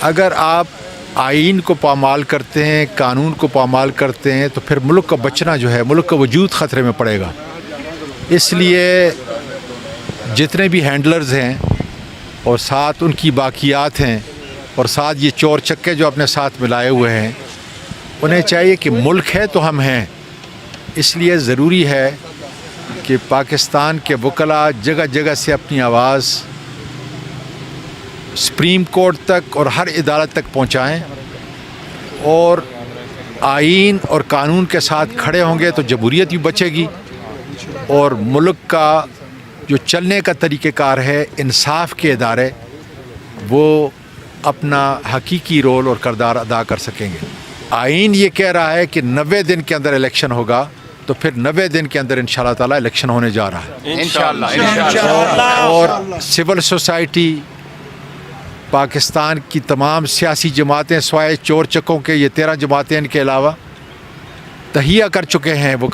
अगर आप आइन को पामाल करते हैं, कानून को पामाल करते हैं, तो फिर मुल्क का बचना जो है, मुल्क का वजूद ख़तरे में पड़ेगा। इसलिए जितने भी हैंडलर्स हैं और साथ उनकी बाकियात हैं और साथ ये चोर चक्के जो अपने साथ मिलाए हुए हैं, उन्हें चाहिए कि मुल्क है तो हम हैं। इसलिए ज़रूरी है कि पाकिस्तान के वकला जगह जगह से अपनी आवाज़ सुप्रीम कोर्ट तक और हर अदालत तक पहुंचाएं और आइन और कानून के साथ खड़े होंगे तो जमहूरियत भी बचेगी और मुल्क का जो चलने का तरीक़ेकार है, इंसाफ के इदारे, वो अपना हकीकी रोल और किरदार अदा कर सकेंगे। आइन ये कह रहा है कि 90 दिन के अंदर इलेक्शन होगा, तो फिर 90 दिन के अंदर इंशाअल्लाह ताला इलेक्शन होने जा रहा है इंशाअल्लाह। और सिविल सोसाइटी, पाकिस्तान की तमाम सियासी जमातें, स्वाय चोर चक्कों के ये 13 जमातें, इनके अलावा तहिया कर चुके हैं वो